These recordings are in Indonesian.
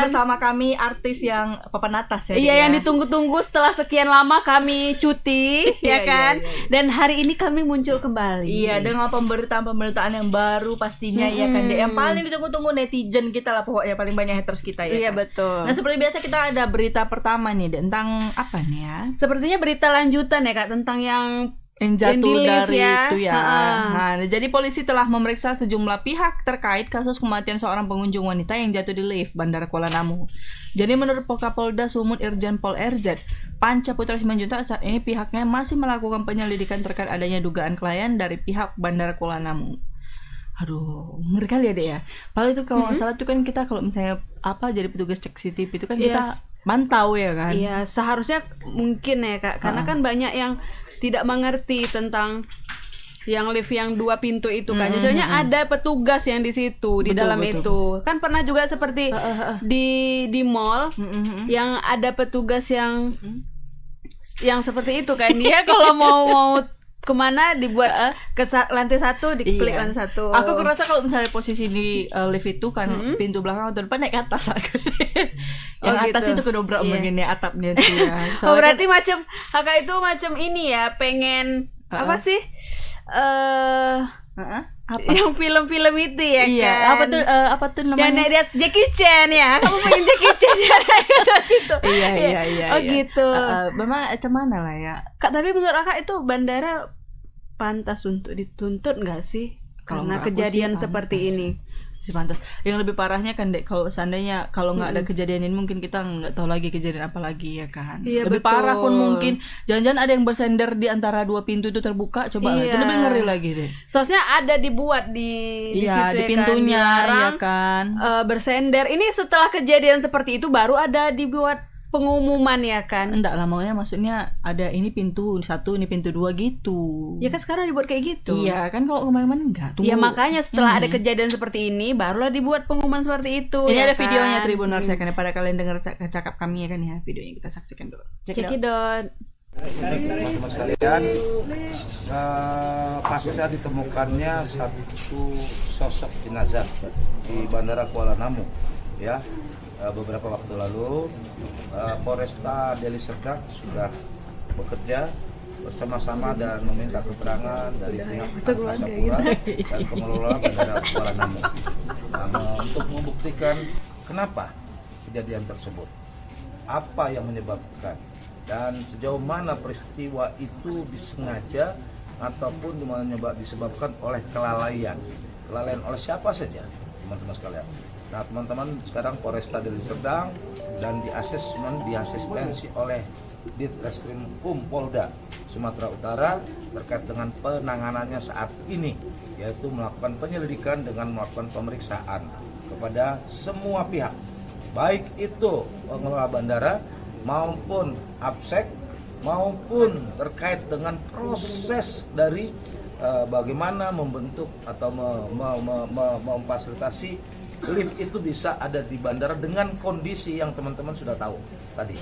bersama kami artis yang papan atas ya. Iya, yang ditunggu-tunggu setelah sekian lama kami cuti, ya kan? Dan hari ini kami muncul kembali. Iya, dengan pemberitaan-pemberitaan yang baru pastinya ya kan. Yang paling ditunggu-tunggu netizen kita lah pokoknya, paling banyak haters kita ya. Iya, kan? betul. Nah, seperti biasa kita ada berita pertama nih tentang apa nih ya? Sepertinya berita lanjutan ya Kak, tentang yang jatuh dari ya. itu ya. Nah, jadi polisi telah memeriksa sejumlah pihak terkait kasus kematian seorang pengunjung wanita yang jatuh di lift Bandara Kuala Namu. Jadi menurut Kapolda Sumut Irjen Pol RZ Panca Putra Simanjuntak, saat ini pihaknya masih melakukan penyelidikan terkait adanya dugaan kelalaian dari pihak Bandara Kuala Namu. Aduh, ngeri kali ya Dek ya. Padahal itu kalau nggak salah itu kan kita kalau misalnya jadi petugas cek CCTV itu kan kita mantau ya kan. Iya, seharusnya mungkin ya Kak, karena kan banyak yang tidak mengerti tentang yang lift yang 2 pintu itu kan. Soalnya ada petugas yang di situ, di dalam itu. Kan pernah juga seperti di mall yang ada petugas yang seperti itu kan. Dia kalau mau kemana dibuat ke lantai 1, diklik lantai 1. Aku ngerasa kalau misalnya posisi di lift itu kan pintu belakang atau depan naik ke atas. Yang atas gitu. itu kedobrak begini atapnya tuh ya. Berarti macam Kakak itu macam ini ya, pengen apa sih? Apa? Yang film-film itu ya Iya, kan? apa tuh namanya? Yang naik di atas Jackie Chan ya. Kamu pengen Jackie Chan ya naik ke atas itu. Iya. Oh gitu. Memang macam mana lah ya? Kak, tapi menurut Kakak itu bandara pantas untuk dituntut nggak sih? Kalau Karena nggak, aku kejadian sih seperti pantas. ini. Si pantas. Yang lebih parahnya kan Dek, kalau seandainya kalau nggak ada kejadian ini mungkin kita nggak tahu lagi kejadian apa lagi ya kan. Iya, Lebih betul. parah pun mungkin jangan-jangan ada yang bersender di antara 2 pintu itu terbuka, coba lah, itu lebih ngeri lagi deh. Soalnya ada dibuat di situ Di ya pintunya kan, dilarang, ya kan. bersender. Ini setelah kejadian seperti itu baru ada dibuat pengumuman ya kan. Enggak lah, maunya maksudnya ada ini pintu 1, ini pintu 2 gitu. Ya kan sekarang dibuat kayak gitu. Iya kan, kalau kemarin-kemarin enggak. Ya makanya setelah ada kejadian seperti ini barulah dibuat pengumuman seperti itu. Ini ya ada kan? videonya Tribuners ya kan, pada kalian dengar cakap kami ya kan ya, videonya kita saksikan dulu. Cekidot. Teman-teman sekalian, pasca ditemukannya satu sosok jenazah di Bandara Kuala Namu, ya beberapa waktu lalu Polresta Deli Serdang sudah bekerja bersama-sama dan meminta keterangan dari pihak Angkasa Pura dan pengelola Bandara Kuala Namu untuk membuktikan kenapa kejadian tersebut, apa yang menyebabkan, dan sejauh mana peristiwa itu disengaja ataupun disebabkan oleh kelalaian oleh siapa saja, teman-teman sekalian. Nah, teman-teman, sekarang Polresta Deli Serdang dan diasistensi oleh Ditreskrim Polda Sumatera Utara terkait dengan penanganannya saat ini, yaitu melakukan penyelidikan dengan melakukan pemeriksaan kepada semua pihak, baik itu pengelola bandara maupun APSEC maupun terkait dengan proses dari bagaimana membentuk atau memfasilitasi lift itu bisa ada di bandara dengan kondisi yang teman-teman sudah tahu tadi.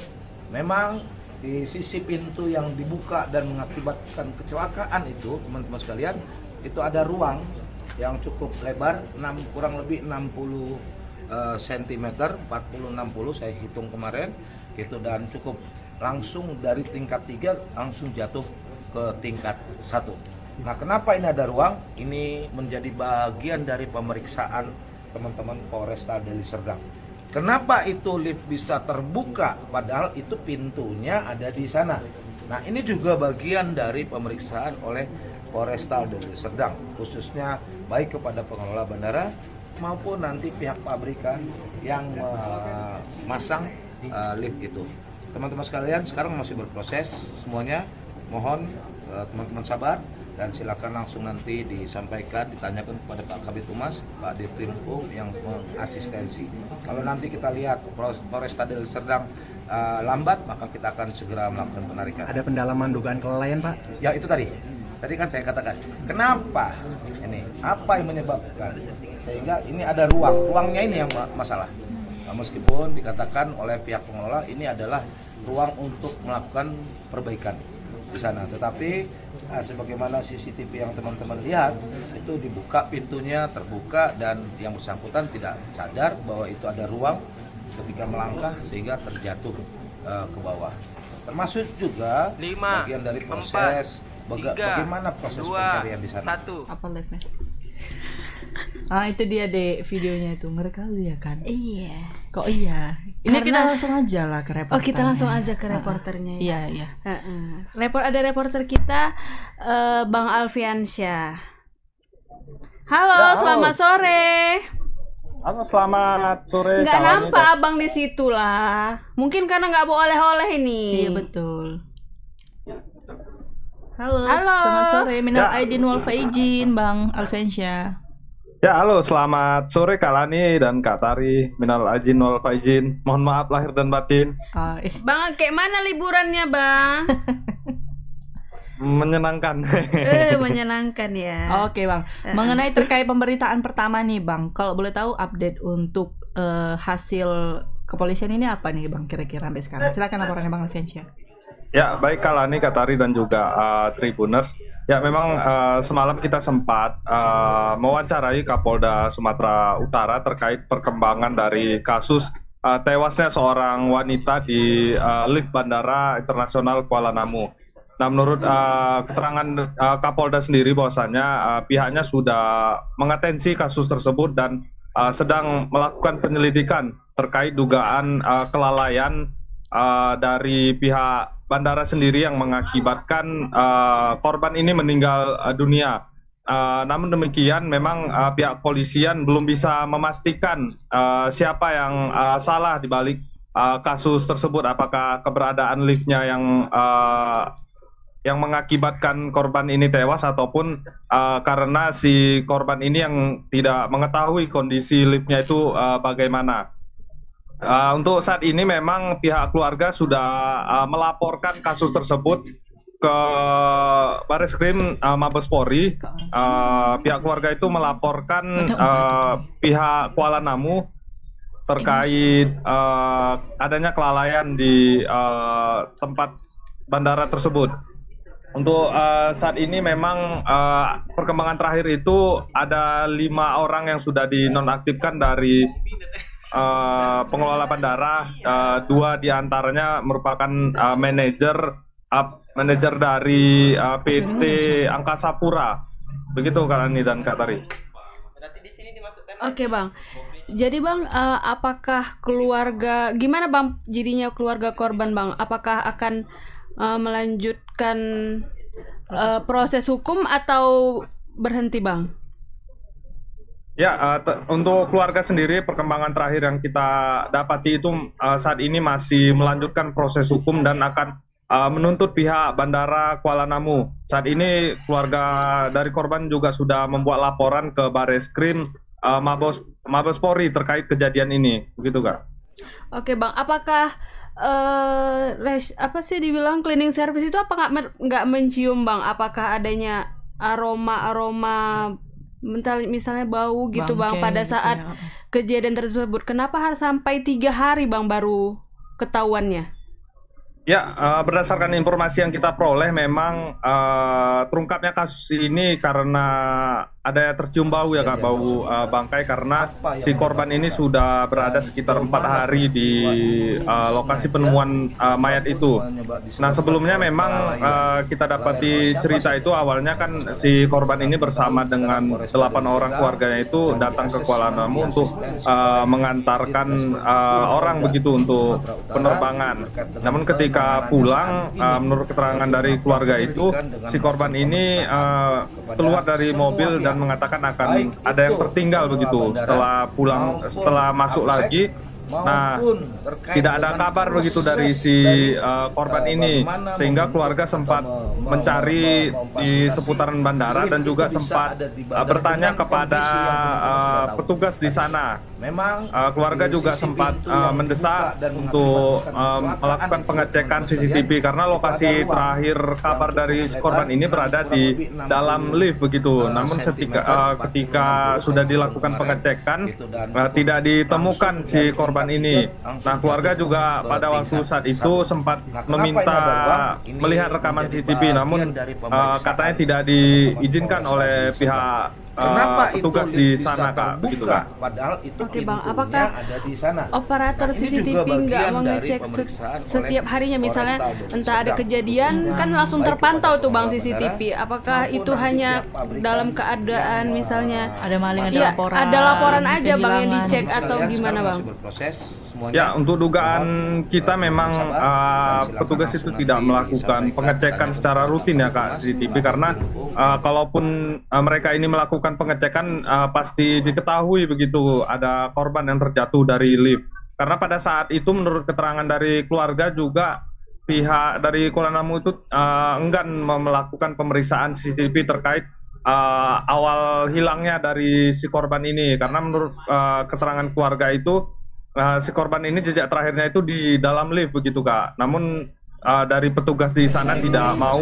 Memang di sisi pintu yang dibuka dan mengakibatkan kecelakaan itu, teman-teman sekalian, itu ada ruang yang cukup lebar, kurang lebih 60 cm, 40-60 saya hitung kemarin gitu, dan cukup langsung dari tingkat 3 langsung jatuh ke tingkat 1. Nah, kenapa ini ada ruang? Ini menjadi bagian dari pemeriksaan teman-teman Polresta Deli Serdang. Kenapa itu lift bisa terbuka padahal itu pintunya ada di sana? Nah, ini juga bagian dari pemeriksaan oleh Polresta Deli Serdang, khususnya baik kepada pengelola bandara maupun nanti pihak pabrikan yang memasang lift itu. Teman-teman sekalian, sekarang masih berproses semuanya. Mohon teman-teman sabar dan silakan langsung nanti disampaikan, ditanyakan kepada Pak Kabid Humas, Pak Dirkrimkum yang mengasistensi. Kalau nanti kita lihat Polresta Deli Serdang lambat, maka kita akan segera melakukan penarikan. Ada pendalaman dugaan kelalaian, Pak? Ya, itu tadi kan saya katakan, kenapa ini, apa yang menyebabkan sehingga ini ada ruangnya ini yang masalah. Nah, meskipun dikatakan oleh pihak pengelola ini adalah ruang untuk melakukan perbaikan di sana, tetapi sebagaimana CCTV yang teman-teman lihat itu dibuka, pintunya terbuka dan yang bersangkutan tidak sadar bahwa itu ada ruang ketika melangkah sehingga terjatuh ke bawah. Termasuk juga bagian dari proses bagaimana proses pencarian di sana. Apa live-nya? Itu dia deh videonya itu. Mereka lihat kan? Iya. Kok iya? Ini kita langsung aja lah ke reporternya. Oh, kita langsung aja ke reporternya. Iya, iya. Ada reporter kita, Bang Alfiansyah. Halo, Ya, halo. selamat sore. Halo, selamat sore. Nggak kawan nampak ini. abang di situ lah. Mungkin karena nggak bawa oleh-oleh ini. Iya, betul. Halo, Halo. selamat sore. Minal Ya. aidin wal faizin, Bang Alfiansyah. Ya, halo, selamat sore Kak Lani dan Kak Tari. Minal aidin wal faizin. Mohon maaf lahir dan batin. Bang, kayak mana liburannya, Bang? Menyenangkan. Menyenangkan ya. Oke, Bang. Mengenai terkait pemberitaan pertama nih, Bang. Kalau boleh tahu update untuk hasil kepolisian ini apa nih, Bang, kira-kira sampai sekarang? Silakan laporannya, Bang Alfiansyah. Ya, baik Kak Lani, Kak Tari dan juga Tribuners. Ya, memang semalam kita sempat mewawancarai Kapolda Sumatera Utara terkait perkembangan dari kasus tewasnya seorang wanita di lift Bandara Internasional Kuala Namu. Nah, menurut keterangan Kapolda sendiri bahwasanya pihaknya sudah mengatensi kasus tersebut dan sedang melakukan penyelidikan terkait dugaan kelalaian dari pihak bandara sendiri yang mengakibatkan korban ini meninggal dunia. Namun demikian, memang pihak polisian belum bisa memastikan siapa yang salah di balik kasus tersebut. Apakah keberadaan liftnya yang mengakibatkan korban ini tewas ataupun karena si korban ini yang tidak mengetahui kondisi liftnya itu bagaimana. Untuk saat ini memang pihak keluarga sudah melaporkan kasus tersebut ke Bareskrim Mabes Polri. Pihak keluarga itu melaporkan pihak Kuala Namu terkait adanya kelalaian di tempat bandara tersebut. Untuk saat ini memang perkembangan terakhir itu ada 5 orang yang sudah dinonaktifkan dari pengelola bandara. 2 diantaranya merupakan manajer dari PT Angkasa Pura. Begitu Kak Ani dan Kak Tari. Oke, Bang. Jadi, Bang, apakah keluarga, gimana Bang jadinya keluarga korban, Bang? Apakah akan melanjutkan proses hukum atau berhenti, Bang? Ya, untuk keluarga sendiri perkembangan terakhir yang kita dapati itu saat ini masih melanjutkan proses hukum dan akan menuntut pihak Bandara Kuala Namu. Saat ini keluarga dari korban juga sudah membuat laporan ke Bareskrim Mabes Polri terkait kejadian ini, begitu Kak. Oke, Bang, apakah apa sih dibilang cleaning service itu apa nggak mencium, Bang? Apakah adanya aroma misalnya bau gitu, Bang, pada saat kejadian tersebut? Kenapa harus sampai 3 hari, Bang, baru ketahuannya? Ya, berdasarkan informasi yang kita peroleh, memang terungkapnya kasus ini karena ada tercium bau ya Kak, bau bangkai karena si korban ini sudah berada sekitar 4 hari di lokasi penemuan mayat itu. Nah, sebelumnya memang kita dapati cerita itu awalnya kan si korban ini bersama dengan 8 orang keluarganya itu datang ke Kuala Namu untuk mengantarkan orang begitu untuk penerbangan. Namun ketika pulang, menurut keterangan dari keluarga itu, si korban ini keluar dari mobil dan mengatakan akan ada yang tertinggal begitu setelah pulang, setelah masuk lagi. Nah, tidak ada kabar begitu dari si korban ini, sehingga keluarga sempat mencari di seputaran bandara dan juga sempat bertanya kepada petugas di sana. Keluarga juga sempat mendesak untuk melakukan pengecekan CCTV karena lokasi terakhir kabar dari korban ini berada di dalam lift begitu. Namun ketika sudah dilakukan pengecekan tidak ditemukan si korban ini. Nah, keluarga juga pada waktu saat itu sempat meminta melihat rekaman CCTV, namun katanya tidak diizinkan oleh pihak Kenapa petugas itu di bisa sana Kak, begitu terbuka? Kak. Padahal itu Oke, Bang, pintunya apakah ada di sana. operator Nah, ini CCTV juga nggak bagian mau dari ngecek pemeriksaan setiap oleh harinya, misalnya Polrestabes entah ada Sedang, kejadian khususnya kan langsung baik terpantau kepada tuh Bang pengelola CCTV. bandara Apakah maupun itu nanti hanya pihak pabrikan dalam keadaan yang, misalnya Ada maling, ada Iya, laporan. ada laporan aja Bang yang kehilangan. dicek Teman-teman atau sekalian, gimana sekarang Bang? masih berproses semuanya. Ya, untuk dugaan Mohon, kita memang sabar, dan silakan petugas langsung itu nanti tidak melakukan disampaikan pengecekan kepada secara rutin ya Kak Mas, CCTV Mas, karena info. kalaupun mereka ini melakukan pengecekan pasti diketahui begitu ada korban yang terjatuh dari lift. Karena pada saat itu menurut keterangan dari keluarga juga pihak dari Kuala Namu itu enggan melakukan pemeriksaan CCTV terkait awal hilangnya dari si korban ini karena menurut keterangan keluarga itu si korban ini jejak terakhirnya itu di dalam lift begitu Kak. Namun dari petugas di sana tidak mau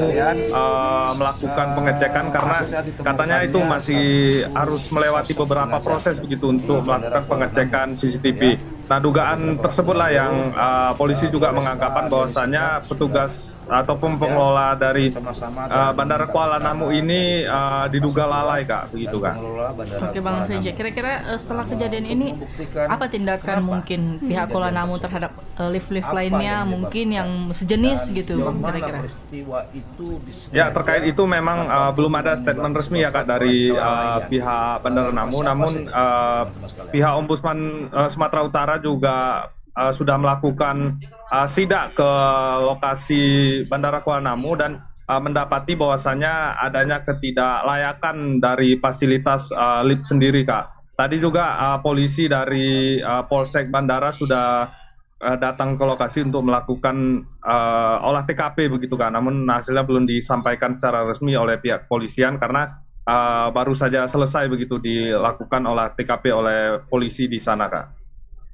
melakukan pengecekan karena katanya itu masih harus melewati beberapa proses begitu untuk melakukan pengecekan CCTV. Nah, dugaan tersebutlah yang polisi juga menganggapan bahwasanya petugas ataupun pengelola dari Bandara Kuala Namu ini diduga lalai Kak, begitu Kak. Oke Bang VJ, kira-kira setelah kejadian ini apa tindakan mungkin pihak Kuala Namu terhadap lift-lift lainnya mungkin yang sejenis gitu Bang kira-kira? Ya, terkait itu memang belum ada statement resmi ya Kak dari pihak Bandara Namu, namun pihak Ombudsman Sumatera Utara juga sudah melakukan sidak ke lokasi Bandara Kuala Namu dan mendapati bahwasannya adanya ketidaklayakan dari fasilitas lift sendiri Kak. Tadi juga polisi dari Polsek Bandara sudah datang ke lokasi untuk melakukan olah TKP begitu Kak. Namun hasilnya belum disampaikan secara resmi oleh pihak kepolisian karena baru saja selesai begitu dilakukan olah TKP oleh polisi di sana Kak.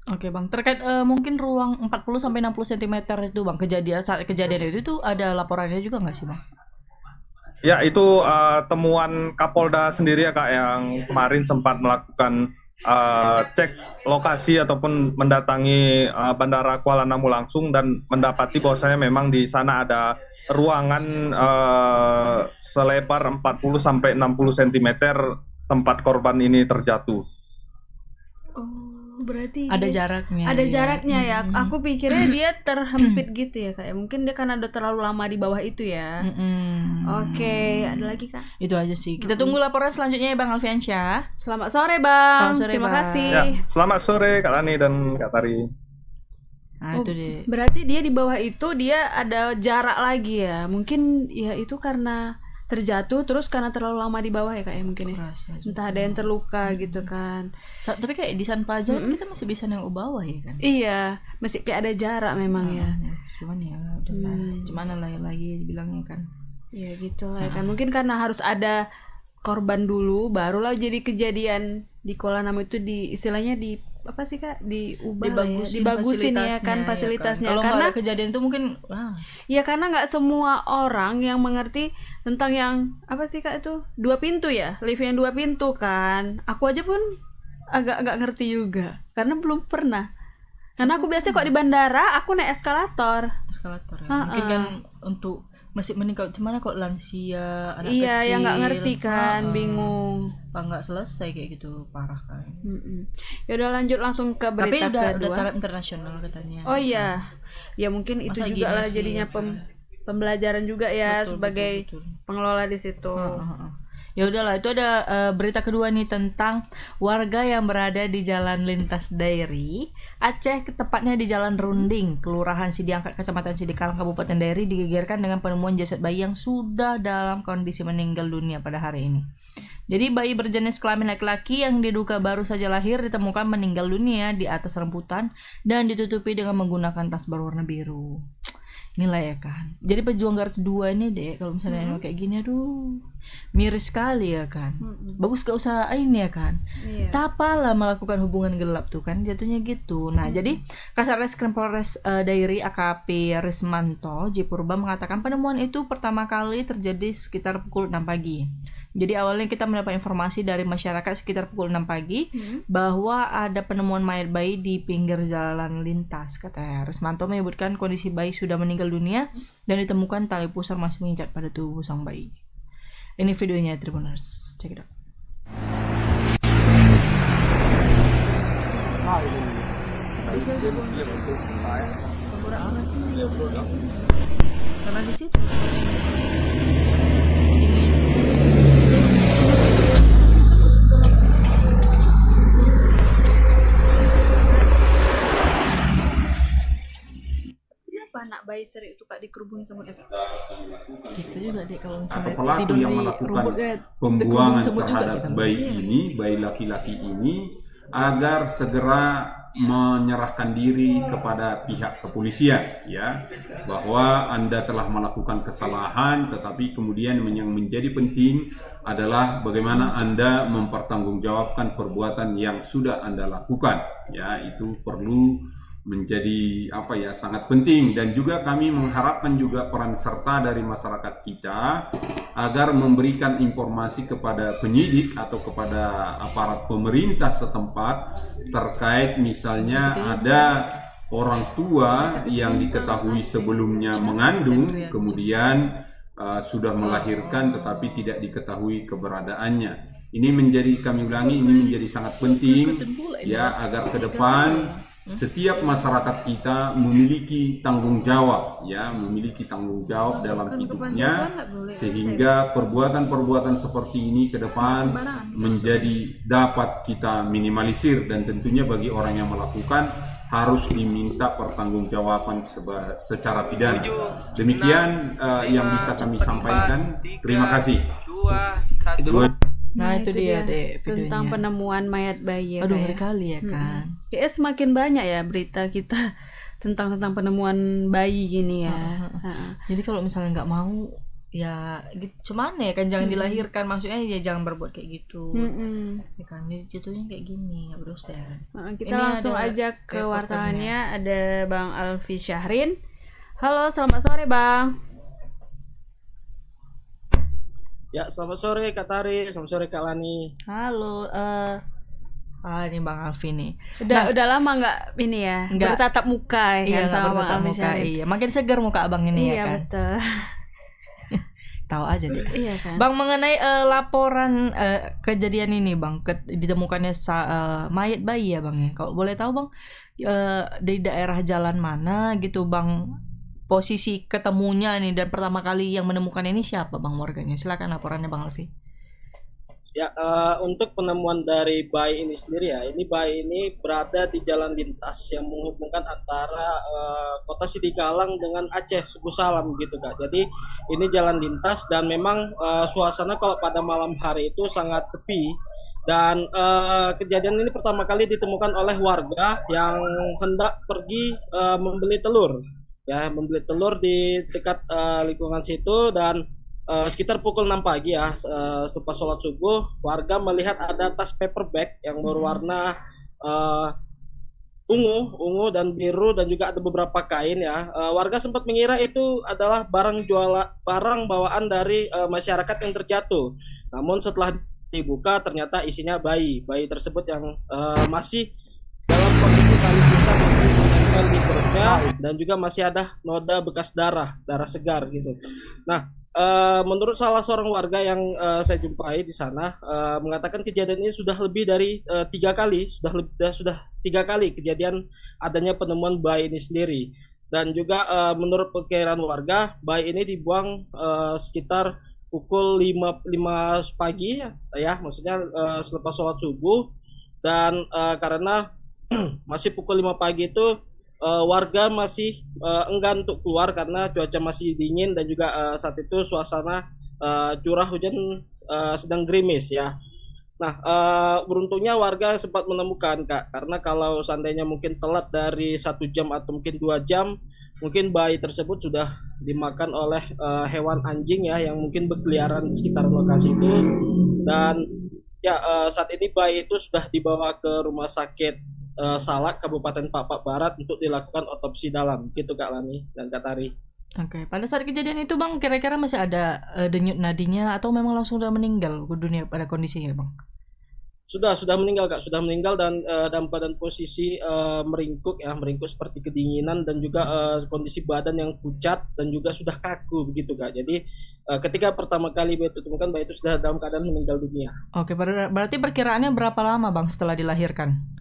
Oke Bang, terkait mungkin ruang 40-60 cm itu Bang, saat kejadian itu tuh ada laporannya juga nggak sih Bang? Ya, itu temuan Kapolda sendiri ya Kak yang kemarin sempat melakukan cek lokasi ataupun mendatangi Bandara Kuala Namu langsung dan mendapati bahwasanya memang di sana ada ruangan selebar 40-60 cm tempat korban ini terjatuh. Berarti Ada dia- jaraknya. ada ya. jaraknya ya. Aku pikirnya dia terhempit gitu ya kayak mungkin dia karena udah terlalu lama di bawah itu ya. Oke, ada lagi Kak? Itu aja sih. Kita tunggu laporan selanjutnya ya Bang Alfiansyah. Selamat sore Bang. Selamat sore, Terima Bang. kasih. Ya, selamat sore Kak Lani dan Kak Tari. Nah, itu deh. Berarti dia di bawah itu dia ada jarak lagi ya. Mungkin ya itu karena terjatuh terus karena terlalu lama di bawah ya Kak ya mungkin ya. Rasa juga. Entah ada yang terluka gitu kan. Tapi kayak di San Paja kita masih bisa yang bawah ya kan. Iya, masih kayak ada jarak memang ya. Cuman ya udah lah. Cuman lagi bilangnya kan. Ya gitu lah kan. Mungkin karena harus ada korban dulu barulah jadi kejadian di Kuala Namu itu di istilahnya di apa sih Kak? Diubah lah ya. Dibagusin ya kan fasilitasnya. Kalau nggak Karena ada kejadian itu mungkin ya karena nggak semua orang yang mengerti tentang yang apa sih Kak itu 2 pintu ya, lift yang 2 pintu kan. Aku aja pun agak ngerti juga karena belum pernah. Karena aku biasa kok di bandara aku naik eskalator. eskalator ya. Mungkin kan untuk masih meningkat gimana kok lansia, anak Iya, kecil. yang nggak ngerti kan, bingung. Apa nggak selesai kayak gitu parah kan. Ya udah lanjut langsung ke Tapi berita udah kedua. taraf internasional katanya. Oh iya, ya mungkin itu Masa juga gini lah sih, jadinya ya kan? pembelajaran juga ya Betul, sebagai betul. pengelola di situ. Ya udahlah, itu ada berita kedua nih tentang warga yang berada di Jalan Lintas Dairi, Aceh, tepatnya di Jalan Runding, Kelurahan Sidiangkat, Kecamatan Sidikalang, Kabupaten Dairi, digegerkan dengan penemuan jasad bayi yang sudah dalam kondisi meninggal dunia pada hari ini. Jadi bayi berjenis kelamin laki-laki yang diduga baru saja lahir ditemukan meninggal dunia di atas rembutan dan ditutupi dengan menggunakan tas berwarna biru. Inilah ya kan. Jadi pejuang garis 2 ini deh kalau misalnya kayak gini aduh miris sekali ya kan. Bagus gak usah ini ya kan. Iya. Tak apalah melakukan hubungan gelap tuh kan jatuhnya gitu. Nah, jadi Kasat Reskrim Polres Dairi AKP Rismanto Jipurba mengatakan penemuan itu pertama kali terjadi sekitar pukul 6 pagi. Jadi awalnya kita mendapat informasi dari masyarakat sekitar pukul 6 pagi bahwa ada penemuan mayat bayi di pinggir jalan lintas. Kata Rismanto menyebutkan kondisi bayi sudah meninggal dunia dan ditemukan tali pusar masih mengikat pada tubuh sang bayi. Ini videonya Tribuners, check it out. Karena di situ Kenapa anak bayi seri itu Kak dikerubungin semut itu? gitu juga deh kalau atau misalnya pelaku tidur yang di melakukan rumput kayak pembuangan semut juga terhadap kita. bayi ini, bayi laki-laki ini, agar segera menyerahkan diri kepada pihak kepolisian, ya, bahwa Anda telah melakukan kesalahan, tetapi kemudian yang menjadi penting adalah bagaimana Anda mempertanggungjawabkan perbuatan yang sudah Anda lakukan, ya, itu perlu menjadi sangat penting. Dan juga kami mengharapkan juga peran serta dari masyarakat kita agar memberikan informasi kepada penyidik atau kepada aparat pemerintah setempat terkait misalnya ada orang tua yang diketahui sebelumnya mengandung kemudian sudah melahirkan tetapi tidak diketahui keberadaannya. Ini menjadi, kami ulangi, ini menjadi sangat penting ya, agar ke depan setiap masyarakat kita memiliki tanggung jawab, ya, memiliki tanggung jawab dalam hidupnya, sehingga perbuatan-perbuatan seperti ini ke depan menjadi dapat kita minimalisir. Dan tentunya bagi orang yang melakukan harus diminta pertanggungjawaban secara pidana. Demikian yang bisa kami sampaikan. Terima kasih. Nah, itu dia deh videonya. Tentang penemuan mayat bayi ya. Aduh, Kak, ngeri kali ya kan. Kayaknya semakin banyak ya berita kita tentang penemuan bayi gini ya. Jadi kalau misalnya nggak mau ya gitu, cuman ya kan jangan dilahirkan, maksudnya ya jangan berbuat kayak gitu. Ya kan jatuhnya kayak gini, nggak berusaha. Kita Ini langsung ada aja ke reporternya. wartawannya, ada Bang Alfi Syahrin. Halo, selamat sore Bang. Ya, selamat sore Kak Tari, selamat sore Kak Lani. Halo, ini Bang Alfi nih. Udah lama nggak ini ya, Nggak. bertatap muka ya Iya, kan sama nggak Bang bertatap Alfi muka, Syahrin. iya. Makin segar muka abang ini Iya ya kan. betul. Tahu aja deh. Iya kan. Bang, mengenai laporan kejadian ini Bang, ditemukannya mayat bayi ya Bang ya. Kalau boleh tahu Bang, di daerah jalan mana gitu Bang, posisi ketemunya nih, dan pertama kali yang menemukan ini siapa Bang warganya? Silakan laporannya Bang Alfi. Ya, untuk penemuan dari bayi ini sendiri ya, ini bayi ini berada di jalan lintas yang menghubungkan antara kota Sidikalang dengan Aceh Suku Salam gitu Kak. Jadi ini jalan lintas dan memang suasana kalau pada malam hari itu sangat sepi. Dan kejadian ini pertama kali ditemukan oleh warga yang hendak pergi membeli telur. Ya, membeli telur di dekat lingkungan situ, dan sekitar pukul 6 pagi ya, selepas sholat subuh, warga melihat ada tas paper bag yang berwarna ungu dan biru, dan juga ada beberapa kain ya. Warga sempat mengira itu adalah barang bawaan dari masyarakat yang terjatuh. Namun setelah dibuka ternyata isinya bayi tersebut yang masih dalam kondisi tali pusat masih menempel di perutnya, dan juga masih ada noda bekas darah segar gitu. Nah, menurut salah seorang warga yang saya jumpai di sana, mengatakan kejadian ini sudah lebih dari 3 kali, sudah 3 kali kejadian adanya penemuan bayi ini sendiri. Dan juga menurut perkiraan warga, bayi ini dibuang sekitar pukul 5 pagi ya, maksudnya selepas sholat subuh. Dan karena masih pukul 5 pagi itu warga masih enggan untuk keluar karena cuaca masih dingin, dan juga saat itu suasana curah hujan sedang gerimis ya. Nah, beruntungnya warga sempat menemukan Kak, karena kalau seandainya mungkin telat dari 1 jam atau mungkin 2 jam, mungkin bayi tersebut sudah dimakan oleh hewan anjing ya, yang mungkin berkeliaran di sekitar lokasi itu. Dan ya, saat ini bayi itu sudah dibawa ke rumah sakit Salak Kabupaten Papak Barat untuk dilakukan otopsi dalam gitu Kak Lani dan Kak Tari. Oke, pada saat kejadian itu Bang, kira-kira masih ada denyut nadinya atau memang langsung udah meninggal ke dunia pada kondisinya Bang? Sudah meninggal Kak, sudah meninggal, dan dalam keadaan posisi meringkuk seperti kedinginan, dan juga kondisi badan yang pucat dan juga sudah kaku begitu Kak. Jadi ketika pertama kali bayi itu ditemukan, bayi itu sudah dalam keadaan meninggal dunia. Oke, berarti perkiraannya berapa lama Bang setelah dilahirkan?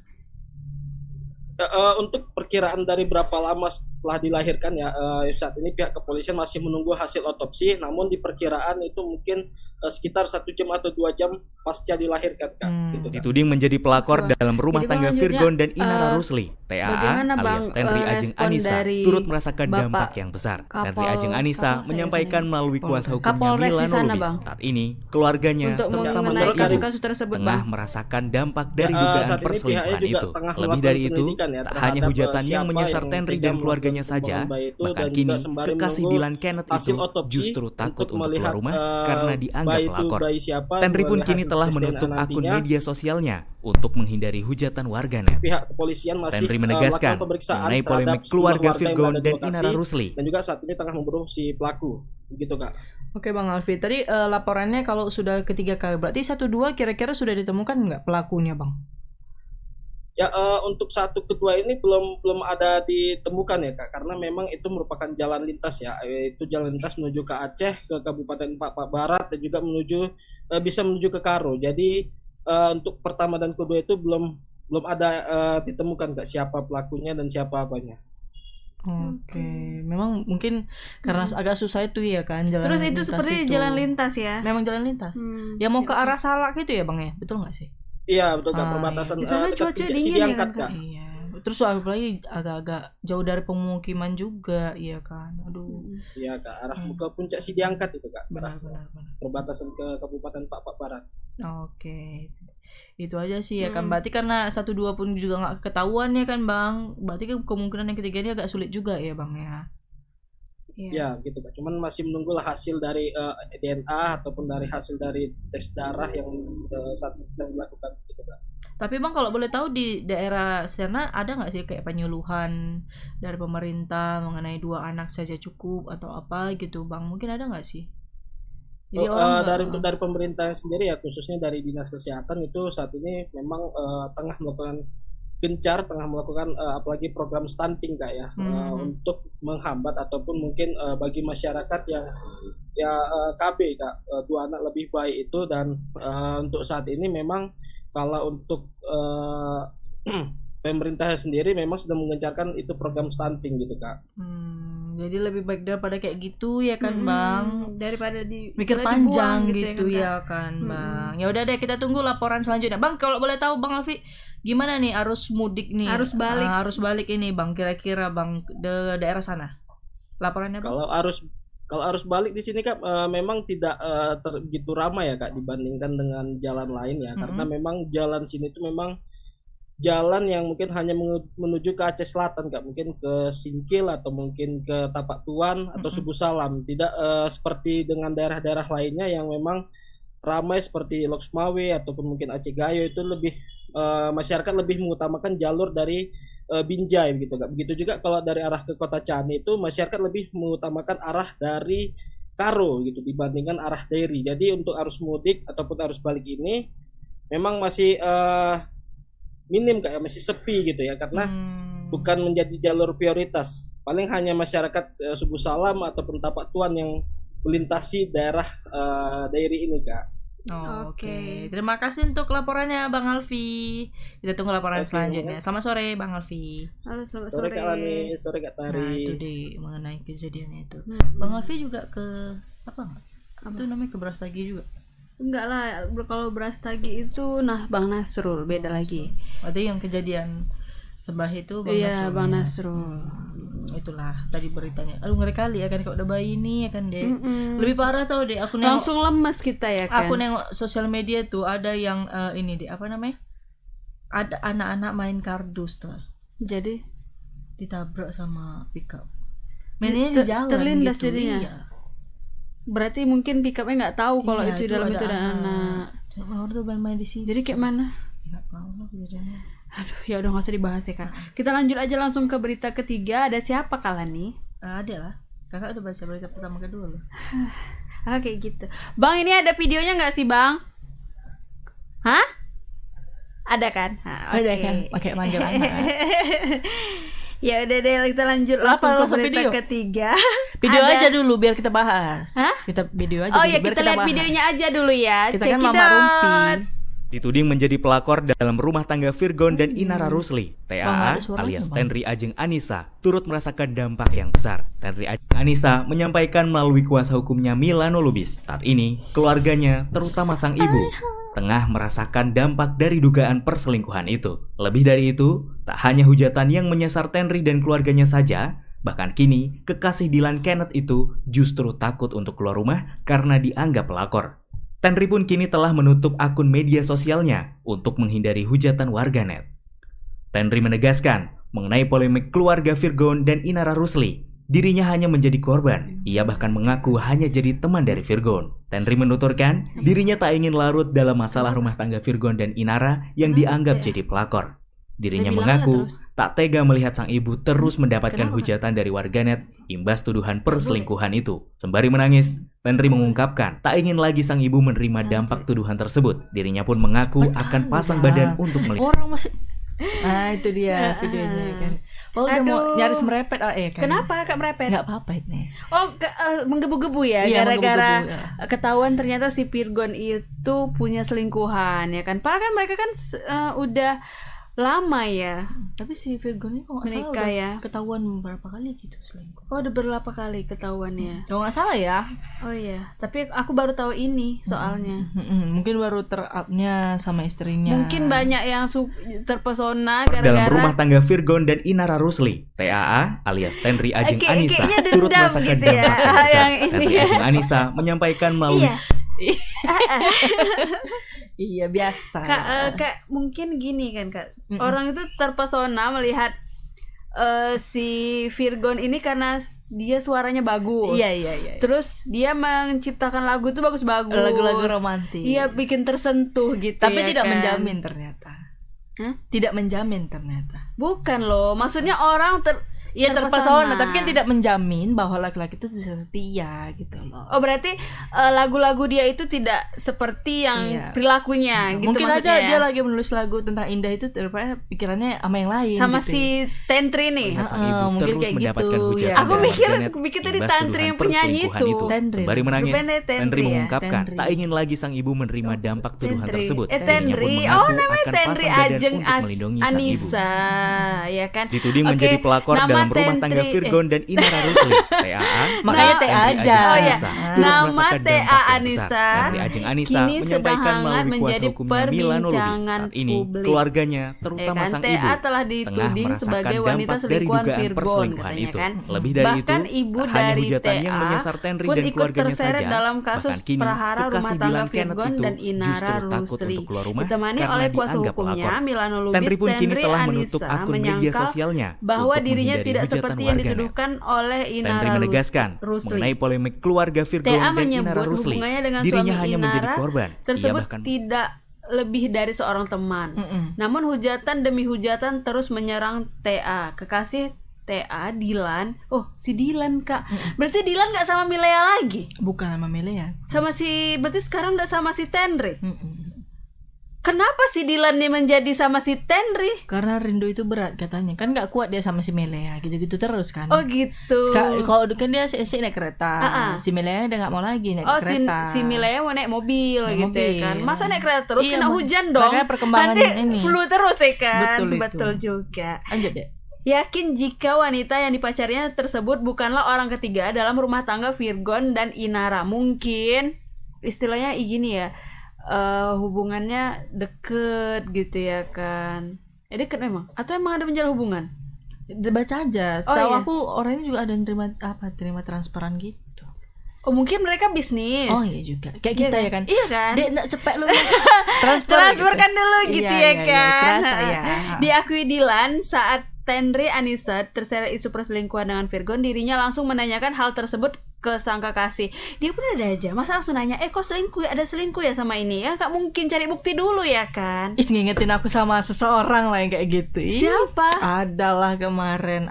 Untuk perkiraan dari berapa lama setelah dilahirkan ya, saat ini pihak kepolisian masih menunggu hasil otopsi, namun di perkiraan itu mungkin sekitar 1 jam atau 2 jam pasca dilahirkan, Kak. Gitu, Kak. Dituding menjadi pelakor dalam rumah Jadi, tangga Bang, Virgon dan lanjutnya, Inara Rusli, TAA bagaimana, Bang, alias Tenri Ajeng respon Anissa dari turut merasakan Bapak dampak yang besar. Tenri Ajeng Anissa Kapolres menyampaikan di sana. melalui kuasa hukumnya Kapolres di Milano sana, Lubis. Bang. Saat ini keluarganya Untuk terutama mengenai sang ibu kasus-kasus tersebut, tengah Bang. merasakan dampak dari Ya, dugaan saat ini perselingkuhan pihaknya juga itu. tengah Lebih melakukan dari itu, penyelidikan ya tak terhadap, hanya hujatan yang siapa menyasar yang Tenri tega dan keluarganya melakukan saja, pembunuhan bayi itu, bahkan dan kini juga sembari kekasih menunggu Dylan Kenneth hasil itu otopsi justru takut untuk melihat, keluar rumah karena dianggap bayi itu pelakor. bayi siapa, Tenri pun melihat kini hasil telah tes menutup DNA akun nantinya. media sosialnya untuk menghindari hujatan warganet. Pihak kepolisian masih Tenri menegaskan melakukan pemeriksaan mengenai terhadap polemik sejumlah keluarga warga yang Virgon berada di dan lokasi, Inara Rusli. dan juga saat ini tengah memburu si pelaku, begitu, Kak. Oke Bang Alfi, tadi laporannya kalau sudah ketiga kali, berarti 1-2 kira-kira sudah ditemukan nggak pelakunya Bang? Ya, untuk 1 kedua ini belum ada ditemukan ya, Kak, karena memang itu merupakan jalan lintas ya, itu jalan lintas menuju ke Aceh, ke Kabupaten Papua Barat, dan juga bisa menuju ke Karo. Jadi untuk pertama dan kedua itu belum ada ditemukan, Kak, siapa pelakunya dan siapa apanya. Oke, memang mungkin karena agak susah itu ya kan jalan Terus itu lintas seperti itu. jalan lintas ya. Memang jalan lintas. Hmm. Ya mau ke arah Salak gitu ya Bang ya, betul nggak sih? Iya, betul, Kak, Ah, perbatasan Di sana dekat cuaca Puncak dingin Sidiangkat, ya kan, Kak. Iya. Terus apalagi agak-agak jauh dari pemukiman juga, iya kan. Aduh. Iya, Kak, arah ke Puncak Sidiangkat itu, Kak, arah Benar. perbatasan ke Kabupaten Papua Barat. Oke. Itu aja sih ya kan. Berarti karena 1-2 pun juga nggak ketahuan ya kan Bang. Berarti kan kemungkinan yang ketiga ini agak sulit juga ya Bang ya. Ya, gitu, Kak. Cuman masih menunggulah hasil dari DNA ataupun dari hasil dari tes darah yang saat ini sedang dilakukan, gitu, Kak. Tapi Bang kalau boleh tahu di daerah sana ada nggak sih kayak penyuluhan dari pemerintah mengenai 2 anak saja cukup atau apa gitu Bang? Mungkin ada nggak sih? Jadi Untuk dari pemerintah sendiri ya, khususnya dari Dinas Kesehatan itu saat ini memang tengah melakukan apalagi program stunting, Kak, ya, untuk menghambat ataupun mungkin bagi masyarakat yang KB, Kak, 2 anak lebih baik itu, dan untuk saat ini memang kalau untuk pemerintah sendiri memang sedang mengencarkan itu program stunting gitu, Kak. Jadi lebih baik daripada kayak gitu ya kan Bang. Daripada Mikir misalnya panjang dibuang gitu ya kan Bang. Ya udah deh kita tunggu laporan selanjutnya. Bang kalau boleh tahu Bang Alfi gimana nih arus mudik nih? Arus balik. Arus balik ini Bang kira-kira Bang daerah sana. Laporannya Bang? Kalau arus balik di sini, Kak, memang tidak begitu ramai ya, Kak, dibandingkan dengan jalan lain ya, karena memang jalan sini itu memang jalan yang mungkin hanya menuju ke Aceh Selatan, Kak, mungkin ke Singkil atau mungkin ke Tapak Tuan atau Subuh Salam, tidak seperti dengan daerah-daerah lainnya yang memang ramai seperti Loksmawe ataupun mungkin Aceh Gayo, itu lebih masyarakat lebih mengutamakan jalur dari Binjai gitu, Kak. Begitu juga kalau dari arah ke Kota Cani itu masyarakat lebih mengutamakan arah dari Karo gitu dibandingkan arah Dairi. Jadi untuk arus mudik ataupun arus balik ini memang masih minim, Kak, masih sepi gitu ya, karena bukan menjadi jalur prioritas. Paling hanya masyarakat Subuh Salam ataupun Tapak Tuan yang melintasi daerah Dairi ini, Kak. Oke. Terima kasih untuk laporannya Bang Alfi. Kita tunggu laporan selanjutnya. Selamat sore Bang Alfi. Halo, selamat Sore, sore. Kak Lani, sore, Kak Tari. Nah itu deh mengenai kejadian itu. Bang Alfi juga ke apa nggak? Itu namanya ke Brastagi juga. Enggak lah, kalau beras tagi itu Bang Nasrul beda lagi. Ada yang kejadian sebelah itu Bang Iya, Nasrul. Bang Nasrul. Itulah tadi beritanya. Aduh ngeri kali ya kan kalau udah bayi ini ya kan deh. Lebih parah tau deh aku nengok. Langsung lemes kita ya kan. Aku nengok sosial media tuh ada yang ini deh apa namanya? Ada anak-anak main kardus tuh. Jadi Ditabrak sama pickup. Mainnya di jalan terlindas gitu. jadinya. Iya. Berarti mungkin pick-upnya nggak tahu kalau Iya, itu dalam itu ada anak. Orang tuh main di sini. Jadi kayak mana? Nggak tahu lah kejadiannya. Aduh, ya udah nggak usah dibahas ya, Kak. Kita lanjut aja langsung ke berita ketiga. Ada siapa kalian nih? Ada lah. Kakak udah baca berita pertama kedua loh. Kayak gitu. Bang, ini ada videonya nggak sih, Bang? Hah? Ada kan? Ada kan? Pakai manggil anak. Ya udah deh, kita lanjut langsung ke langsung berita video? ketiga. Video Ada- aja dulu biar kita bahas. Hah? Kita video aja Oh dulu ya, biar kita lihat bahas. videonya aja dulu ya. Kita Check kan it Mama out. Rumpi. Dituding menjadi pelakor dalam rumah tangga Virgon dan Inara Rusli, TAA alias Tenri Ajeng Anissa turut merasakan dampak yang besar. Tenri Ajeng Anissa menyampaikan melalui kuasa hukumnya Milano Lubis, saat ini keluarganya, terutama sang ibu, tengah merasakan dampak dari dugaan perselingkuhan itu. Lebih dari itu, tak hanya hujatan yang menyasar Tenri dan keluarganya saja, bahkan kini kekasih Dylan Kenneth itu justru takut untuk keluar rumah karena dianggap pelakor. Tenri pun kini telah menutup akun media sosialnya untuk menghindari hujatan warganet. Tenri menegaskan mengenai polemik keluarga Virgon dan Inara Rusli, dirinya hanya menjadi korban. Ia bahkan mengaku hanya jadi teman dari Virgon. Tenri menuturkan dirinya tak ingin larut dalam masalah rumah tangga Virgon dan Inara yang dianggap jadi pelakor. Dirinya mengaku tak tega melihat sang ibu terus mendapatkan hujatan dari warganet imbas tuduhan perselingkuhan itu. Sembari menangis, Tenri mengungkapkan tak ingin lagi sang ibu menerima dampak tuduhan tersebut. Dirinya pun mengaku akan pasang badan untuk melihat. Orang masih itu dia videonya kan. Oh, udah mau nyaris merepet kan. Kenapa Kak merepet? Nggak apa-apa ini. Oh, menggebu-gebu ya, Iya, gara-gara menggebu-gebu, ya. ketahuan ternyata si Virgon itu punya selingkuhan ya kan. Padahal kan mereka kan udah lama ya Tapi si Virgon ini kok nggak salah menikah udah ya. ketahuan berapa kali gitu selingkuh. Oh, udah berapa kali ketahuannya? Kalau nggak salah ya. Oh iya, tapi aku baru tahu ini soalnya. Mungkin baru ter-up-nya sama istrinya. Mungkin banyak yang terpesona dalam gara-gara rumah tangga Virgon dan Inara Rusli, TAA alias Tenri Ajeng Anissa kayaknya turut dendam merasakan gitu ya. dampak yang besar. Yang ini Tenri ya. Ajeng Anissa menyampaikan melalui Iya biasa. Kak, mungkin gini kan Kak. Orang itu terpesona melihat si Virgon ini karena dia suaranya bagus. Iya. Terus dia menciptakan lagu itu bagus-bagus. Lagu-lagu romantis. Iya, bikin tersentuh gitu. Tapi ya tidak kan? menjamin ternyata. Hah? Tidak menjamin ternyata. Bukan loh, maksudnya orang Iya terpesona, tapi kan tidak menjamin bahwa laki-laki itu bisa setia gitu loh. Oh, berarti lagu-lagu dia itu tidak seperti yang Iya. perilakunya gitu Mungkin aja maksudnya dia ya? lagi menulis lagu tentang Indah itu ternyata pikirannya sama yang lain sama gitu. si Tentri nih. melihat sang ibu mungkin terus kayak mendapatkan gitu, hujatan ya. Aku dari mikir warganet tadi imbas Tantri tuduhan yang penyanyi perselingkuhan itu. Tentri. Sembari menangis, Rupanya Tentri Tenri ya. mengungkapkan Tentri. tak ingin lagi sang ibu menerima dampak tuduhan Tentri. tersebut. Dirinya pun Tentri. mengaku Oh, namanya akan Tentri pasang badan Ajeng untuk melindungi sang ibu. Anissa, ya kan? Dituding Oke, menjadi pelakor nama dalam rumah tangga Tentri- Virgon dan Inara Rusli, TAA. Makanya alias TA Tenri aja. Ajeng Oh, iya. Anissa, turut Nama merasakan TA dampak yang Anissa besar. Tenri Ajeng Anissa kini sedang menyampaikan hangat melalui kuasa menjadi hukumnya Milano Lubis. perbincangan Saat ini publik. keluarganya, Ya terutama kan? sang TA ibu, telah tengah dituding merasakan sebagai wanita dampak dari selingkuhan dugaan Virgon perselingkuhan katanya itu. kan. Lebih dari Bahkan itu, ibu tak hanya dari hujatan yang TA menyasar Tenri pun dan ikut keluarganya terseret saja. dalam kasus Bahkan kini perahara rumah kekasih tangga Dylan Kenneth Virgon itu dan Inara justru takut Rusli. untuk keluar rumah Ditemani karena oleh kuasa dianggap hukumnya pelakor. Milano Lubis, Tenri pun kini Tenri telah Anissa menutup akun media menyangkal sosialnya bahwa untuk dirinya menghindari tidak hujatan seperti yang warganet. dituduhkan oleh Inara Tenri menegaskan Rusli. mengenai polemik keluarga Virgon TA dan Inara menyebut Rusli, hubungannya dengan dirinya suami hanya menjadi Inara korban. Ia tersebut bahkan tidak lebih dari seorang teman. Namun hujatan demi hujatan terus menyerang TA, kekasih TA Dylan. Oh, si Dylan Kak. Berarti Dylan nggak sama Milea lagi? Bukan sama Milea. Sama berarti sekarang udah sama si Tenri. Kenapa si Dylan nih menjadi sama si Tenri? Karena rindu itu berat katanya. Kan nggak kuat dia sama si Milea gitu-gitu terus kan. Oh gitu. Kalau kan dia asik naik kereta. Si Milea udah nggak mau lagi naik Oh, kereta. si Milea mau naik mobil Naik gitu ya mobil. kan. Masa naik kereta terus Iya, kena hujan dong. makanya perkembangan Nanti ini. flu terus ya kan. Betul itu. Betul juga. Lanjut deh. Yakin jika wanita yang dipacarinya tersebut bukanlah orang ketiga dalam rumah tangga Virgon dan Inara. Mungkin istilahnya gini ya, hubungannya deket gitu ya kan. Deket memang? Atau emang ada menjalin hubungan? Baca aja. Oh, Tahu iya. aku orangnya juga ada yang terima transparan gitu. Oh, mungkin mereka bisnis. Oh iya juga. Kayak Iya kita ya kan. Iya kan? Dia nggak cepet lu. Transferkan dulu gitu Iya, ya iya, kan. kerasa ya. Diakui Dylan saat Tenri Anissa terseret isu perselingkuhan dengan Virgon, dirinya langsung menanyakan hal tersebut ke sang kekasih. Dia pun ada aja, masa langsung nanya, kok selingkuh ya? Ada selingkuh ya sama ini ya? Gak mungkin, cari bukti dulu ya kan? Ih, ngingetin aku sama seseorang lah yang kayak gitu. Ih, Siapa? adalah kemarin.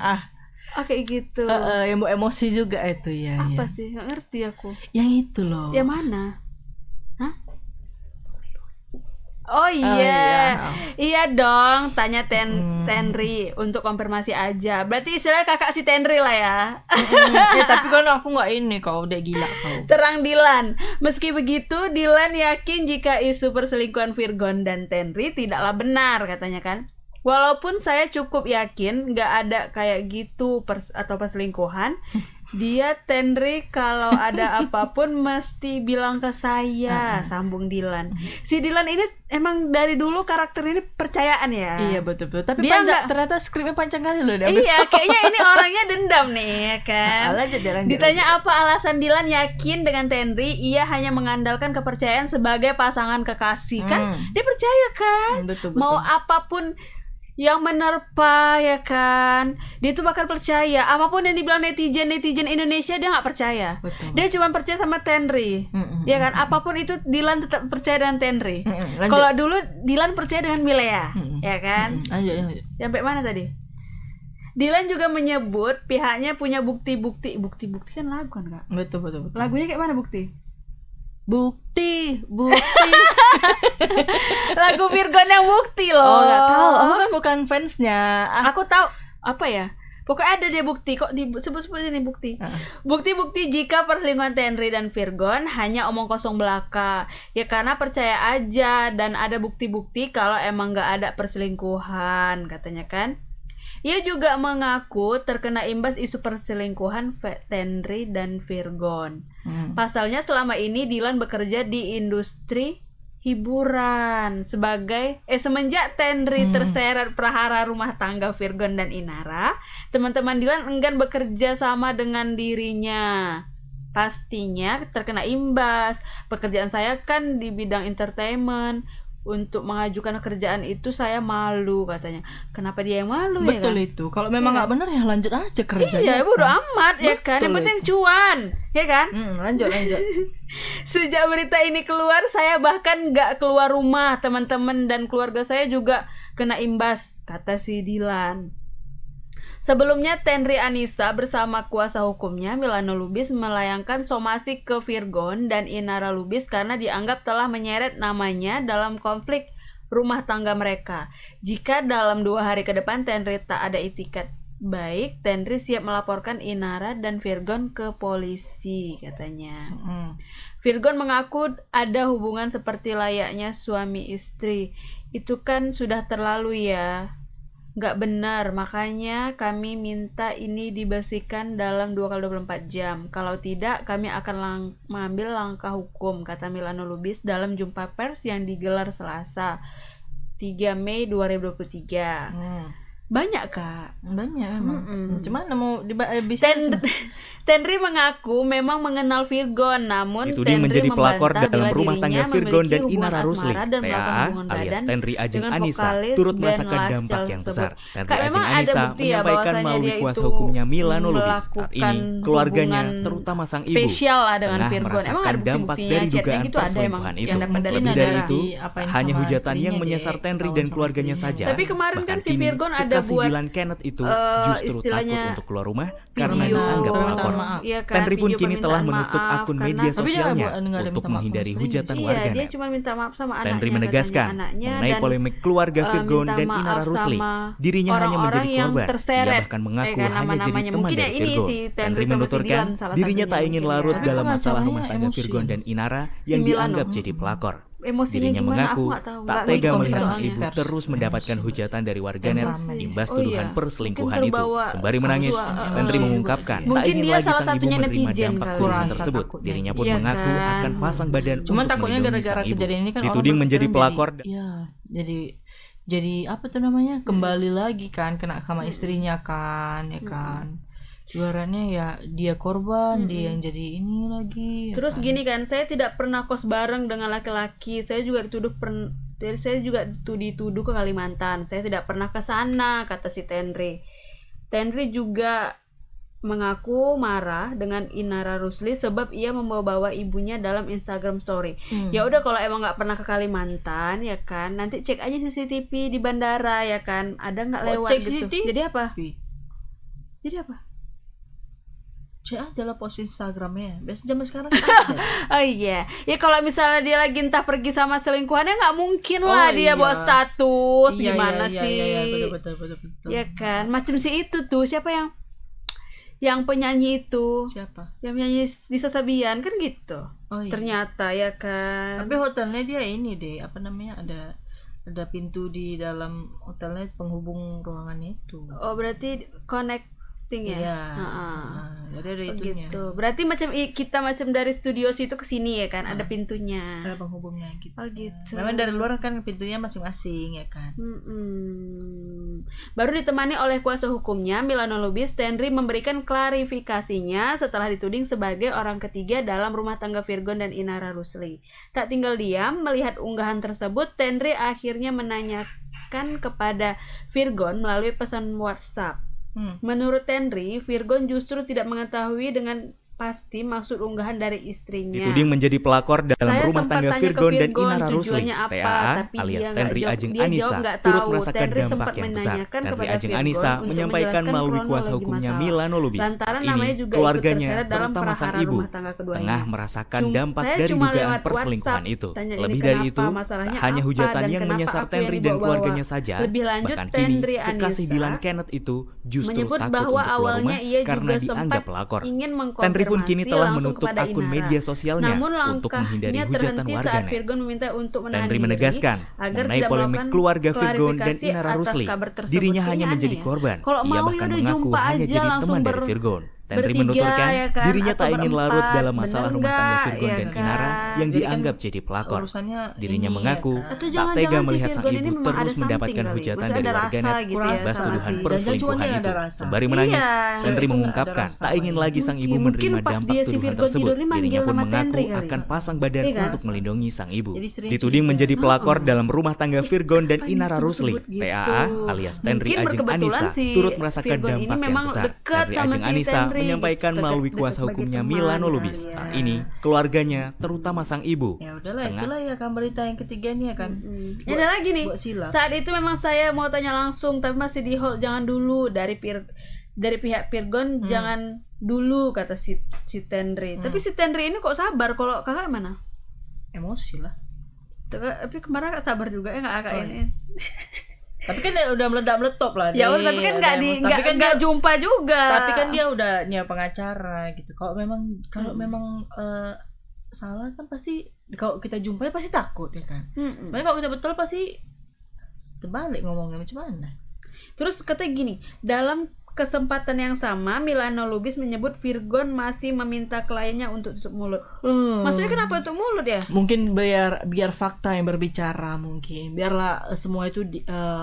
Oh kayak gitu. Yang bawa emosi juga itu ya. Apa ya. sih? Gak ngerti aku. Yang itu loh. Yang mana? Hah? Oh iya. iya. Iya dong, tanya Tenri untuk konfirmasi aja. Berarti istilahnya kakak si Tenri lah ya. Tapi kan aku nggak ini, kau udah gila kau. Terang Dilan. Meski begitu, Dilan yakin jika isu perselingkuhan Virgon dan Tenri tidaklah benar, katanya kan. Walaupun saya cukup yakin nggak ada kayak gitu atau perselingkuhan, dia Tenri kalau ada apapun mesti bilang ke saya, sambung Dilan. Si Dilan ini emang dari dulu karakter ini percayaan ya. Iya betul. Tapi Dia ternyata skripnya panjang kali loh. Iya, kayaknya ini orangnya dendam nih, ya kan. Lanjut. Ditanya apa alasan Dilan yakin dengan Tenri, ia hanya mengandalkan kepercayaan sebagai pasangan kekasih kan. Dia percaya kan. Betul. Mau apapun yang menerpa ya kan, dia tuh bakal percaya apapun yang dibilang netizen Indonesia, dia nggak percaya. Betul. Dia cuma percaya sama Tenri, ya kan. Apapun itu Dilan tetap percaya dengan Tenri. Lanjut. Kalau dulu Dilan percaya dengan Milea, ya kan. Lanjut. Sampai mana tadi? Dilan juga menyebut pihaknya punya bukti kan lagu kan kak? Betul. Lagunya kayak mana bukti? Bukti. Lagu Virgon yang bukti loh. Oh nggak tahu. Aku kan bukan fansnya. Aku tahu apa ya? Pokoknya ada deh bukti, kok disebut-sebut ini bukti. Bukti-bukti jika perselingkuhan Tenri dan Virgon hanya omong kosong belaka. Ya karena percaya aja dan ada bukti-bukti kalau emang nggak ada perselingkuhan, katanya kan. Ia juga mengaku terkena imbas isu perselingkuhan Tenri dan Virgon. Pasalnya selama ini Dilan bekerja di industri hiburan semenjak Tenri terseret prahara rumah tangga Virgon dan Inara, teman-teman Dilan enggan bekerja sama dengan dirinya. Pastinya terkena imbas. Pekerjaan saya kan di bidang entertainment. Untuk mengajukan kerjaan itu saya malu, katanya. Kenapa dia yang malu? Betul ya kan? itu. Kalau memang nggak benar ya lanjut aja kerjanya. Iya, bodo amat ya kan. Yang penting cuan, ya kan? Lanjut. Sejak berita ini keluar, saya bahkan nggak keluar rumah. Teman-teman dan keluarga saya juga kena imbas, kata si Dilan. Sebelumnya Tenri Anissa bersama kuasa hukumnya Milano Lubis melayangkan somasi ke Virgon dan Inara Lubis karena dianggap telah menyeret namanya dalam konflik rumah tangga mereka. Jika dalam 2 hari ke depan Tenri tak ada itikat baik, Tenri siap melaporkan Inara dan Virgon ke polisi, katanya. Virgon mengaku ada hubungan seperti layaknya suami istri. Itu kan sudah terlalu ya. Nggak benar, makanya kami minta ini dibersihkan dalam 2x24 jam. Kalau tidak, kami akan mengambil langkah hukum, kata Milano Lubis dalam jumpa pers yang digelar Selasa 3 Mei 2023. Banyak kak. Banyak emang. Cuman mau bisa Tenri mengaku memang mengenal Virgon, namun Dituding Tenri menjadi pelakor membantah dalam bila rumah tangga dirinya Virgon dan memiliki Inara hubungan Rusli. asmara dan melakukan TAA hubungan alias badan Tenri Ajeng dengan Anissa vokalis turut band merasakan Last dampak Child yang tersebut. besar. Tenri Kak, Ajeng memang ada Anissa bukti ya menyampaikan bahwasanya melalui dia kuasa itu hukumnya Milano Lubis. Saat ini melakukan keluarganya, hubungan terutama sang ibu, spesial lah dengan tengah Virgon. Emang merasakan ada dampak bukti-buktinya, dari chatnya dugaan gitu ada emang perselingkuhan itu. yang dapat dari Lebih dari saudara. itu, Apain hanya sama hujatan yang istrinya, menyasar Dek. Tenri Kawan dan sama keluarganya istrinya. saja. Tapi kemarin kan Bahkan si kini, Virgon ada kekasih buat Dilan Kenneth itu justru istilahnya takut untuk keluar rumah karena video dianggap pelakor. maaf. Iya kan, Tenri pun video kini telah permintaan menutup maaf akun karena- media Tapi dia sosialnya nggak ada untuk minta maaf menghindari sama hujatan Iya, warganet. dia cuma minta maaf sama anaknya. Tenri katanya, menegaskan anaknya, mengenai dan, polemik keluarga Virgon minta dan maaf Inara Rusli, sama dirinya hanya orang-orang menjadi yang korban. terseret. Ia bahkan mengaku Ya kan, hanya jadi nama-namanya. teman Mungkin dari yang ini Virgon. si Tenri Tenri sama si menuturkan Dilan salah dirinya satunya tak ingin mungkin larut ya. Tapi dalam kan masalah masalahnya rumah tangga emosi. Virgon dan Inara Si yang Milano. dianggap jadi pelakor. Emosinya Dirinya gimana mengaku aku nggak tahu. tak Nggak tega ngikut melihat soalnya. sang ibu terus mendapatkan hujatan dari warganet Ramai. imbas Oh tuduhan iya. perselingkuhan Mungkin itu. terbawa Sembari menangis, sesuatu, Tenri emosi. mengungkapkan tak Mungkin ingin dia lagi salah sang ibu satunya menerima netizen dampak kali. tuduhan Kurasa tersebut. takutnya. Dirinya pun Iya mengaku kan. akan pasang badan Cuman untuk takutnya melindungi gara-gara sang ibu. kejadian ini kan Dituding orang menjadi berpikiran pelakor. Iya, jadi apa tuh namanya? Kembali lagi kan kena sama istrinya kan, ya kan. Juaranya ya dia korban, dia yang jadi ini lagi. ya Terus kan? gini kan, saya tidak pernah kos bareng dengan laki-laki. Saya juga dituduh ke Kalimantan. Saya tidak pernah ke sana, kata si Tenri. Tenri juga mengaku marah dengan Inara Rusli sebab ia membawa-bawa ibunya dalam Instagram story. Ya udah, kalau emang nggak pernah ke Kalimantan ya kan, nanti cek aja CCTV di bandara ya kan, ada nggak Oh, lewat cek gitu. CCTV? Jadi apa? Pi. Jadi apa? Cek aja lah post Instagramnya. Biasa zaman sekarang kan ada. Oh iya, ya kalau misalnya dia lagi entah pergi sama selingkuhannya nggak mungkin lah dia bawa status. Gimana sih? Iya, betul. Ya kan, macam si itu tuh siapa yang penyanyi itu? Siapa? Yang penyanyi Nisa Sabian kan gitu. Oh, iya. Ternyata ya kan. Tapi hotelnya dia ini deh, apa namanya, ada pintu di dalam hotelnya penghubung ruangannya itu. Oh berarti connecting ya? Iya. Heeh. Jadi ada itunya. Gitu. Berarti kita macam dari studio situ ke sini ya kan, ada pintunya. Ada penghubungnya gitu. Oh gitu. Memang dari luar kan pintunya masing-masing ya kan. Baru ditemani oleh kuasa hukumnya Milano Lubis, Tenri memberikan klarifikasinya setelah dituding sebagai orang ketiga dalam rumah tangga Virgon dan Inara Rusli. Tak tinggal diam melihat unggahan tersebut, Tenri akhirnya menanyakan kepada Virgon melalui pesan WhatsApp. Menurut Tenri, Virgon justru tidak mengetahui dengan pasti maksud unggahan dari istrinya. Dituding menjadi pelakor dalam Saya rumah sempat tangga tanya ke Virgon dan Virgon Inara Rusli. tujuannya apa, TAA tapi alias dia Tenri nggak Ajeng jawab. Dia Anissa jawab nggak turut tahu. merasakan Tenri dampak sempat yang besar. menanyakan Tenri kepada Ajeng Virgon Anissa untuk menyampaikan menjelaskan melalui kuasa kronologi hukumnya masalah. Milano Lubis. Lantaran Saat namanya ini juga ikut keluarganya, terseret dalam terutama sang perkara ibu, rumah tangga keduanya. tengah merasakan dampak Saya dari cuma dugaan lewat perselingkuhan WhatsApp itu. tanya ini Lebih dari kenapa, itu, tak masalahnya hanya apa, hujatan dan yang kenapa menyasar aku yang Tenri dan dibawa-bawa. keluarganya saja. Lebih lanjut, Bahkan kini, Tenri kekasih Anissa Dilan Kenneth itu justru menyebut takut bahwa untuk keluar awalnya rumah ia karena juga dianggap sempat pelakor. ingin Tenri pun kini mengkonfirmasi telah langsung menutup kepada akun Inara. media sosialnya Namun untuk menghindari langkahnya hujatan terhenti saat warganet. Virgon meminta untuk menahan Tenri diri menegaskan agar mengenai tidak polemik melakukan keluarga Virgon dan klarifikasi Inara atas Rusli. kabar tersebut. Dirinya hanya Kayaknya menjadi aneh ya. korban. Kalau Ia mau bahkan udah mengaku jumpa hanya aja jadi langsung teman dari Virgon. Tenri bertiga, menuturkan ya kan? dirinya Atau tak ingin larut berempat, dalam masalah bener rumah tangga nggak? Virgon Ya dan kan? Inara yang Jadi kan dianggap jadi pelakor. Urusannya Dirinya ini, mengaku ya kan? Atau tak jangan-jangan tega si melihat sang Virgon ibu ini memang terus ada mendapatkan something kali. hujatan Maksudnya dari ada rasa warganet gitu ya imbas sama tuduhan si- perselingkuhan Jangan-jangan itu. ada rasa. Sembari menangis, Iya. Tenri Cewek itu nggak mengungkapkan ada rasa, tak ingin lagi sang ibu Mungkin menerima pas dampak dia si tuduhan Virgon tersebut. tidur, dia manggil Dirinya pun nama mengaku Tenri kali. akan pasang badan Iya kan? untuk melindungi sang ibu. Jadi sering Dituding juga. menjadi pelakor dalam rumah tangga Virgon dan Ngapain Inara Rusli. disebut gitu? TAA alias Tenri Mungkin Ajeng berkebetulan Anissa si turut merasakan Virgon ini dampak yang memang besar. dekat Tenri sama Ajeng si Anissa Tenri, menyampaikan dekat- melalui dekat kuasa sebagai hukumnya teman Milano kali Lubis. ya. Saat ini keluarganya, terutama sang ibu, Ya udahlah, tengah itulah ya kan berita yang ketiga nih ya kan. Ya ada lagi nih. buat sila. Saat itu memang saya mau tanya langsung tapi masih di hold, jangan dulu dari pihak Virgon jangan dulu kata si Tenri. Tapi si Tenri ini kok sabar, kalau kakak mana? Emosi lah. Tapi kemarin kakak sabar juga ya nggak kakak Oh, ini. Tapi kan udah meledak-meletop lah. Ya udah, nih, tapi kan ada nggak emosi. Tapi kan nggak dia- jumpa juga. Tapi kan dia udah nyewa pengacara gitu. Kalau memang salah kan pasti kalau kita jumpai pasti takut ya kan. Makanya kalau kita betul pasti terbalik ngomongnya macam mana. Terus katanya gini, dalam kesempatan yang sama Milano Lubis menyebut Virgon masih meminta kliennya untuk tutup mulut. Maksudnya kenapa tutup mulut ya? Mungkin biar fakta yang berbicara, mungkin biarlah semua itu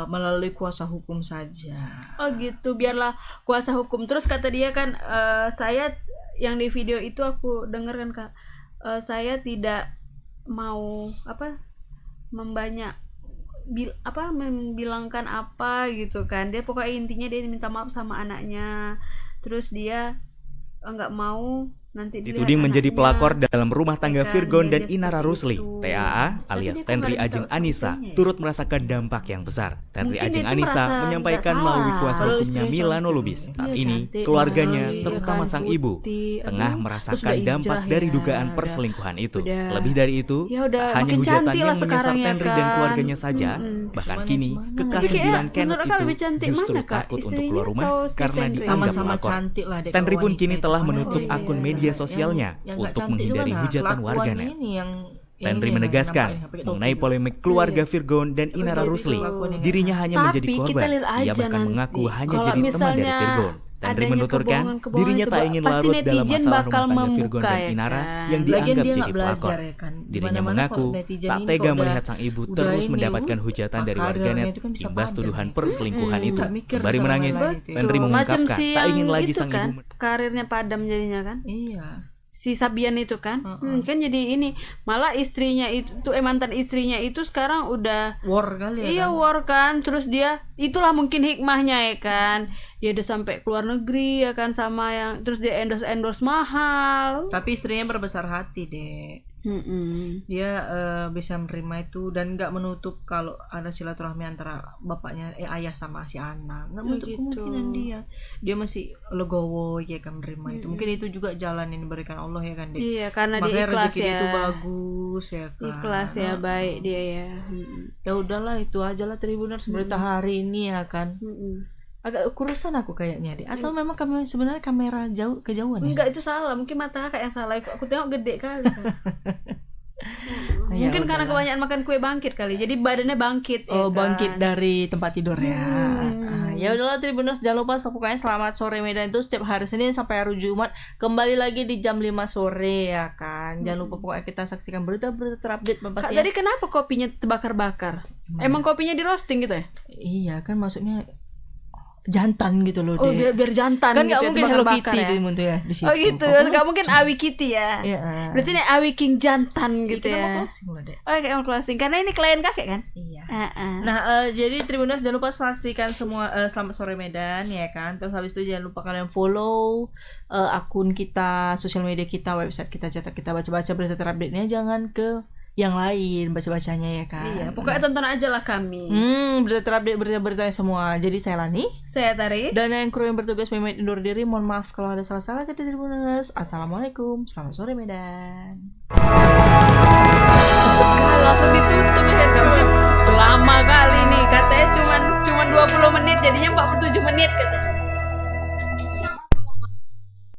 melalui kuasa hukum saja. Oh gitu, biarlah kuasa hukum. Terus kata dia kan, saya yang di video itu aku denger kan Kak, saya tidak mau membilangkan apa gitu kan. Dia pokoknya intinya dia minta maaf sama anaknya. Terus dia nggak mau nanti dituding menjadi pelakor dalam rumah tangga Ya kan, Virgon dan dia Inara seperti Rusli. itu. TAA Tapi alias dia Tenri kemarin Ajeng tahu Anissa sebetulnya ya. turut merasakan dampak yang besar. Tenri Mungkin Ajeng dia tuh Anissa merasa menyampaikan nggak melalui salah. kuasa Kalau hukumnya istrinya Milano cantik. Lubis. Saat Iya, ini cantik, keluarganya, mahal, terutama kan, sang ibu, putih. tengah Terus merasakan udah dampak hijrah dari ya, dugaan udah- perselingkuhan itu. udah- Lebih dari itu, Ya udah, tak hanya makin hujatan cantik yang lah menyasar sekarang ya Tenri dan kan. keluarganya saja. Bahkan kini, kekasih Tapi Dilan kayak Kenneth menurut kakak lebih itu cantik justru mana, Kak? takut untuk Istrinya keluar rumah atau si karena Tenri? dianggap Sama-sama pelakor. cantik lah dek. Tenri pun wanita kini itu. telah Mana menutup ada akun yang- media yang- sosialnya yang nggak untuk cantik menghindari juga, nah. hujatan Kelakuannya warganet. ini yang Tenri ini menegaskan nampaknya, pakai topi mengenai itu. polemik keluarga Virgon dan Inara itu Rusli. kelakuan yang Dirinya hanya Tapi menjadi kita korban. lihat Ia aja bahkan nanti. mengaku hanya Kalau jadi teman dari misalnya Virgon. Tenri adanya menuturkan kebohongan-kebohongan dirinya itu, tak ingin pasti larut dalam netizen masalah bakal rumah tangga Virgon membuka, dan ya Inara kan? yang Lagian dianggap dia jadi nggak belajar, pelakor. ya kan? Dirinya Dimana-mana mengaku kalau netizen tak ini tega kalau udah- melihat sang ibu udah terus ini, mendapatkan hujatan dari karirnya warganet itu kan bisa imbas padam tuduhan ya. perselingkuhan itu. Tak mikir Sembari sama menangis, lain itu. Tenri Macam mengungkapkan si tak yang ingin lagi itu sang kan, ibu karirnya padam jadinya kan. Iya. Si Sabian itu kan, kan jadi ini malah istrinya itu tuh mantan istrinya itu sekarang udah War kali ya. iya kan? war kan. Terus dia itulah mungkin hikmahnya ya kan, dia udah sampai keluar negeri ya kan sama yang terus dia endorse mahal. Tapi istrinya berbesar hati, Dek. Dia bisa menerima itu dan nggak menutup kalau ada silaturahmi antara bapaknya ayah sama si anak, nggak menutup kemungkinan dia masih legowo ya kan menerima itu. Mungkin itu juga jalan yang diberikan Allah ya kan, Dek. Iya, karena dia makanya ikhlas rezeki ya. itu bagus ya kan. Ikhlas ya, baik dia ya. Ya udahlah, itu aja lah Tribuners berita hari ini ya kan. Agak kurusan aku kayaknya deh. Atau memang kami sebenarnya kamera kejauhan ya? Enggak, itu salah. Mungkin mata kakak yang salah. Aku tengok gede kali kan. Ya, Mungkin karena udahlah. kebanyakan makan kue bangkit kali. Jadi badannya bangkit. Oh, ya kan? bangkit dari tempat tidur ya. Ya udahlah Tribuners, jangan lupa pokoknya selamat sore Medan itu setiap hari Senin sampai hari Jumat kembali lagi di jam 5 sore ya kan. Jangan lupa pokoknya kita saksikan berita-berita terupdate Kak, pastinya. tadi kenapa kopinya terbakar-bakar? Emang kopinya di roasting gitu ya? Iya kan, maksudnya jantan gitu loh, Oh, Dek. biar jantan Kan gitu nggak ya, mungkin Hello terbakar-bakar Kitty ya? di muntah ya di situ. Oh gitu, nggak mungkin Awi Kitty ya? Iya. Berarti ini Awi King jantan gitu Kita mau ya? closing loh, Dek. Oh, kayak mau closing karena ini klien kakek kan? Iya. Heeh. Nah, jadi Tribuners jangan lupa saksikan semua Selamat Sore Medan ya kan. Terus habis itu jangan lupa kalian follow akun kita, sosial media kita, website kita, cetak kita, baca-baca berita terupdate-nya, jangan ke yang lain baca-bacanya ya kan. Iya, pokoknya tonton aja lah kami. Berita terupdate, berita-beritanya semua. Jadi saya Lani Saya Tari. dan yang kru yang bertugas pamit undur diri. Mohon maaf kalau ada salah-salah kata Tribuners. Assalamualaikum. Selamat sore Medan. Langsung ditutup ya kan, mungkin lama kali nih katanya cuman 20 menit jadinya 47 menit katanya.